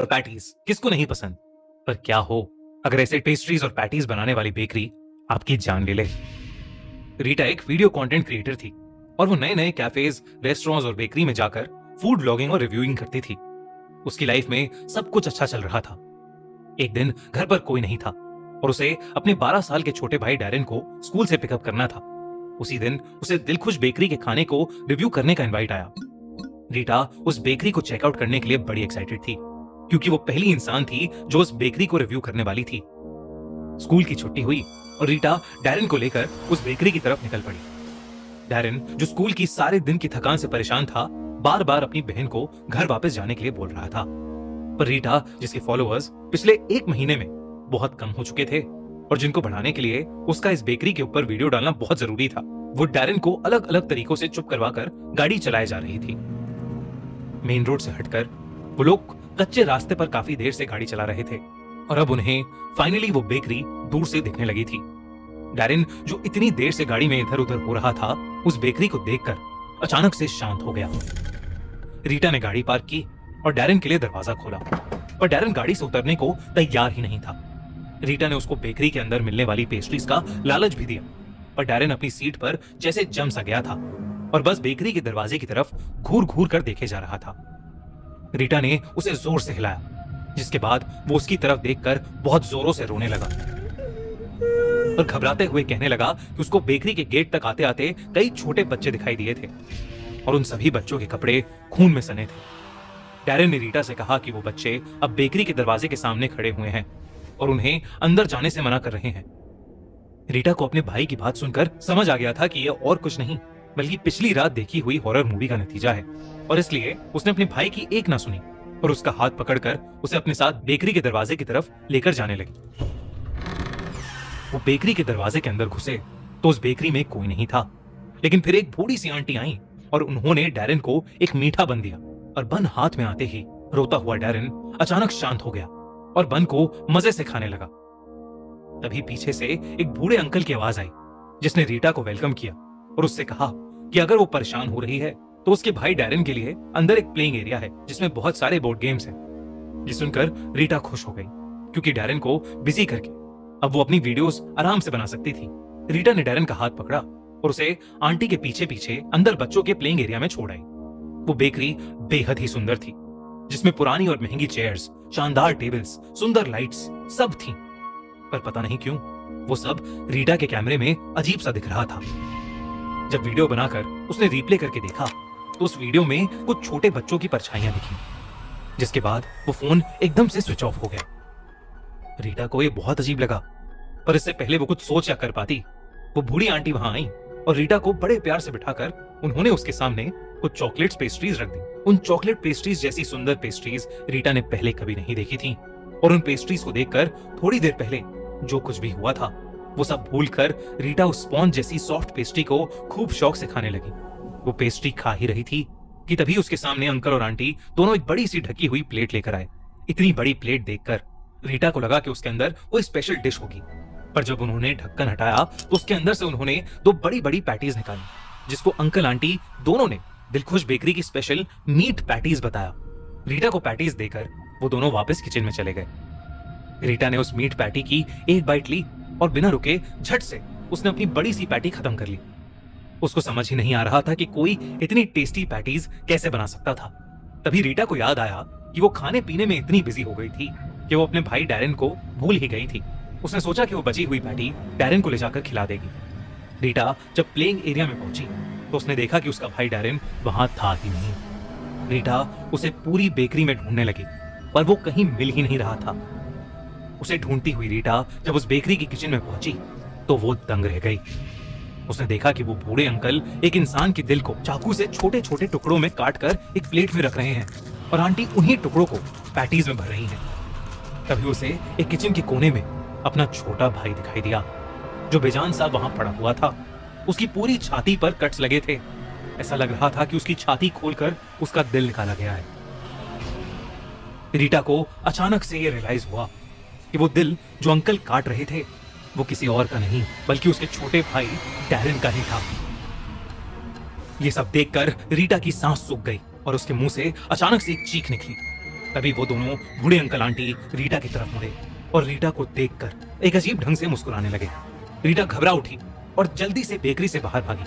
और पैटीज किसको नहीं पसंद। पर क्या हो अगर ऐसे पेस्ट्रीज और पैटीज बनाने वाली बेकरी आपकी जान ले ले। रीटा एक वीडियो कंटेंट क्रिएटर थी और वो नए नए कैफेज, रेस्टोरेंट्स और बेकरी में जाकर फूड ब्लॉगिंग और रिव्यूइंग करती थी। उसकी लाइफ में सब कुछ अच्छा चल रहा था। एक दिन घर पर कोई नहीं था और उसे अपने 12 साल के छोटे भाई डैरेन को स्कूल से पिकअप करना था। उसी दिन उसे दिलखुश बेकरी के खाने को रिव्यू करने का इनवाइट आया। रीटा उस बेकरी को चेकआउट करने के लिए बड़ी एक्साइटेड थी क्योंकि वो पहली इंसान थी जो उस बेकरी को रिव्यू करने वाली थी। स्कूल की छुट्टी हुई और रीटा डैरेन को लेकर उस बेकरी की तरफ निकल पड़ी। डैरेन, जो स्कूल की सारे दिन की थकान से परेशान था, बार बार अपनी बहन को घर वापस जाने के लिए बोल रहा था। पर रीटा, जिसके फॉलोअर्स पिछले 1 महीने में बहुत कम हो चुके थे और जिनको बढ़ाने के लिए उसका इस बेकरी के ऊपर वीडियो डालना बहुत जरूरी था, वो डैरेन को अलग अलग तरीकों से चुप करवाकर गाड़ी चलाए जा रही थी। मेन रोड से हटकर वो लोग कच्चे रास्ते पर काफी देर से गाड़ी चला रहे थे और अब उन्हें फाइनली वो बेकरी दूर से दिखने लगी थी। डैरेन, जो इतनी देर से गाड़ी में इधर उधर हो रहा था, उस बेकरी को देखकर अचानक से शांत हो गया। रीटा ने गाड़ी पार्क की और डैरेन के लिए दरवाजा खोला, पर डैरेन गाड़ी से उतरने को तैयार ही नहीं था। रीटा ने उसको बेकरी के अंदर मिलने वाली पेस्ट्रीज का लालच भी दिया, पर डैरेन अपनी सीट पर जैसे जम सा गया था और बस बेकरी के दरवाजे की तरफ घूर घूर कर देखे जा रहा था। रीटा ने उसे जोर से हिलाया, जिसके बाद वो उसकी तरफ देखकर बहुत जोरों से रोने लगा और घबराते हुए कहने लगा कि उसको बेकरी के गेट तक आते आते कई छोटे बच्चे दिखाई दिए थे और उन सभी बच्चों के कपड़े खून में सने थे। डैरेन ने रीटा से कहा कि वो बच्चे अब बेकरी के दरवाजे के सामने खड़े हुए हैं और उन्हें अंदर जाने से मना कर रहे हैं। रीटा को अपने भाई की बात सुनकर समझ आ गया था कि यह और कुछ नहीं बल्कि पिछली रात देखी हुई हॉरर मूवी का नतीजा है और इसलिए उसने अपने भाई की एक ना सुनी और उसका हाथ पकड़कर उसे अपने साथ बेकरी के दरवाजे की तरफ लेकर जाने लगी। वो बेकरी के दरवाजे के अंदर घुसे तो उस बेकरी में कोई नहीं था, लेकिन फिर एक बूढ़ी सी आंटी आई और उन्होंने डैरेन को एक मीठा बन दिया और बन हाथ में आते ही रोता हुआ डैरेन अचानक शांत हो गया और बन को मजे से खाने लगा। तभी पीछे से एक बूढ़े अंकल की आवाज आई जिसने रीटा को वेलकम किया और उससे कहा कि अगर वो परेशान हो रही है तो उसके भाई डैरेन के लिए अंदर एक प्लेइंग एरिया है जिसमें बहुत सारे बोर्ड गेम्स हैं। ये सुनकर रीटा खुश हो गई क्योंकि डैरेन को बिजी करके अब वो अपनी वीडियोस आराम से बना सकती थी। रीटा ने डैरेन का हाथ पकड़ा और उसे आंटी के पीछे पीछे अंदर बच्चों के प्लेइंग एरिया में छोड़ आई। वो बेकरी बेहद ही सुंदर थी, जिसमें पुरानी और महंगी चेयर्स, शानदार टेबल्स, सुंदर लाइट्स सब थीं। पर पता नहीं क्यों वो सब रीटा के कैमरे में अजीब सा दिख रहा था। जब वीडियो बनाकर उसने रिप्ले करके देखा तो उस वीडियो में कुछ छोटे बच्चों की परछाइयां दिखी, जिसके बाद वो फोन एकदम से स्विच ऑफ हो गया। रीटा को ये बहुत अजीब लगा, पर इससे पहले वो कुछ सोच या कर पाती, वो बूढ़ी आंटी वहां आई और रीटा को बड़े प्यार से बिठाकर उन्होंने उसके सामने कुछ चॉकलेट पेस्ट्रीज रख दी। उन चॉकलेट पेस्ट्रीज जैसी सुंदर पेस्ट्रीज रीटा ने पहले कभी नहीं देखी थी और उन पेस्ट्रीज को देखकर थोड़ी देर पहले जो कुछ भी हुआ था वो सब भूलकर रीटा उस स्पॉन्ज जैसी सॉफ्ट पेस्ट्री को खूब शौक से खाने लगी। वो पेस्ट्री खा ही रही थी कि तभी उसके सामने अंकल और आंटी दोनों एक बड़ी सी ढकी हुई प्लेट लेकर आए। इतनी बड़ी प्लेट देखकर रीटा को लगा कि उसके अंदर कोई स्पेशल डिश होगी, पर जब उन्होंने ढक्कन हटाया तो उसके अंदर से उन्होंने 2 बड़ी बड़ी पैटीज निकाली, जिसको अंकल आंटी दोनों ने दिलखुश बेकरी की स्पेशल मीट पैटीज बताया। रीटा को पैटीज देकर वो दोनों वापस किचन में चले गए। रीटा ने उस मीट पैटी की एक बाइट ली और बिना रुके झट से उसने अपनी बड़ी सी पैटी खत्म कर ली। उसको समझ ही नहीं आ रहा था कि कोई इतनी टेस्टी पैटीज कैसे बना सकता था। तभी रीटा को याद आया कि वो खाने पीने में इतनी बिजी हो गई थी कि वो अपने भाई डैरेन को भूल ही गई थी। उसने सोचा कि वो बची हुई पैटी डैरेन को ले जाकर खिला देगी। रीटा जब प्लेइंग एरिया में पहुंची तो उसने देखा कि उसका भाई डैरेन वहां था ही नहीं। रीटा उसे पूरी बेकरी में ढूंढने लगी, पर वो कहीं मिल ही नहीं रहा था। उसे ढूंढती हुई रीटा जब उस बेकरी की किचन में पहुंची तो वो दंग रह गई। उसने देखा कि वो बूढ़े अंकल एक इंसान के दिल को चाकू से छोटे छोटे टुकड़ों में काटकर एक प्लेट में रख रहे हैं और आंटी उन्हीं टुकड़ों को पैटीज में भर रही हैं। तभी उसे एक किचन के कोने में अपना छोटा भाई दिखाई दिया जो बेजान सा वहां पड़ा हुआ था। उसकी पूरी छाती पर कट्स लगे थे। ऐसा लग रहा था कि उसकी छाती खोलकर उसका दिल निकाला गया है। रीटा को अचानक से ये रियलाइज हुआ कि वो दिल जो अंकल काट रहे थे वो किसी और का नहीं बल्कि उसके छोटे भाई डैरेन का ही था। ये सब देखकर रीटा की सांस सूख गई और उसके मुंह से अचानक से एक चीख निकली। तभी वो दोनों बूढ़े अंकल आंटी रीटा की तरफ मुड़े और रीटा को देखकर एक अजीब ढंग से मुस्कुराने लगे। रीटा घबरा उठी और जल्दी से बेकरी से बाहर भागी।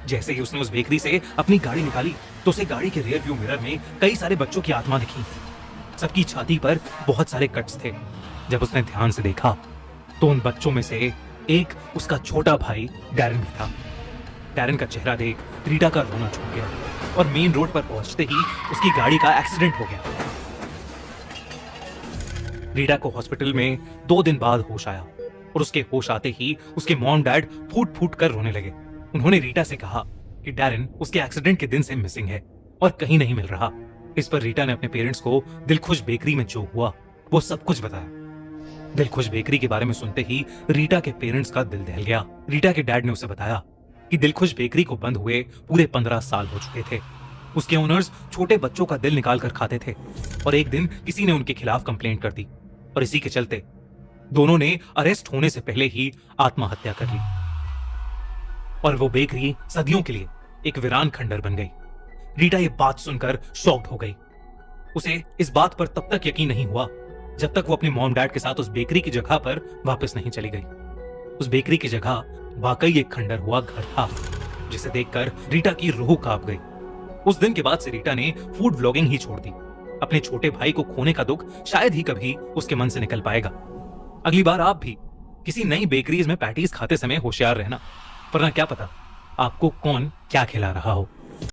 जैसे ही उसने उस बेकरी से अपनी गाड़ी निकाली तो उसे गाड़ी के रियर व्यू मिरर में कई सारे बच्चों की आत्मा दिखी। सबकी छाती पर बहुत सारे कट्स थे। जब उसने ध्यान से देखा तो उन बच्चों में से एक उसका छोटा भाई डैरन भी था। डैरन का चेहरा देख रीटा का रोना छूट गया और मेन रोड पर पहुंचते ही उसकी गाड़ी का एक्सीडेंट हो गया। रीटा को हॉस्पिटल में 2 दिन बाद होश आया और उसके होश आते ही उसके मॉम डैड फूट फूट कर रोने लगे। उन्होंने रीटा से कहा कि डैरन उसके एक्सीडेंट के दिन से मिसिंग है और कहीं नहीं मिल रहा। इस पर रीटा ने अपने पेरेंट्स को दिलखुश बेकरी में जो हुआ वो सब कुछ बताया। दिलखुश बेकरी के बारे में सुनते ही रीटा के पेरेंट्स का दिल दहल गया। रीटा के डैड ने उसे बताया कि दिलखुश बेकरी को बंद हुए पूरे 15 साल हो चुके थे। उसके ओनर्स छोटे बच्चों का दिल निकाल कर खाते थे और एक दिन किसी ने उनके खिलाफ कंप्लेंट कर दी और इसी के चलते दोनों ने अरेस्ट होने से पहले ही आत्महत्या कर ली और वो बेकरी सदियों के लिए एक वीरान खंडर बन गई। रीटा ये बात सुनकर शॉक्ड हो गई। उसे इस बात पर तब तक यकीन नहीं हुआ जब तक वो अपने मॉम डैड के साथ उस बेकरी की जगह पर वापस नहीं चली गई। उस बेकरी की जगह वाकई एक खंडर हुआ घर था जिसे देखकर रीटा की रूह कांप गई। उस दिन के बाद से रीटा ने फूड व्लॉगिंग ही छोड़ दी। अपने छोटे भाई को खोने का दुख शायद ही कभी उसके मन से निकल पाएगा। अगली बार आप भी किसी नई बेकरीज में पैटीज खाते समय होशियार रहना, वरना क्या पता आपको कौन क्या खिला रहा हो।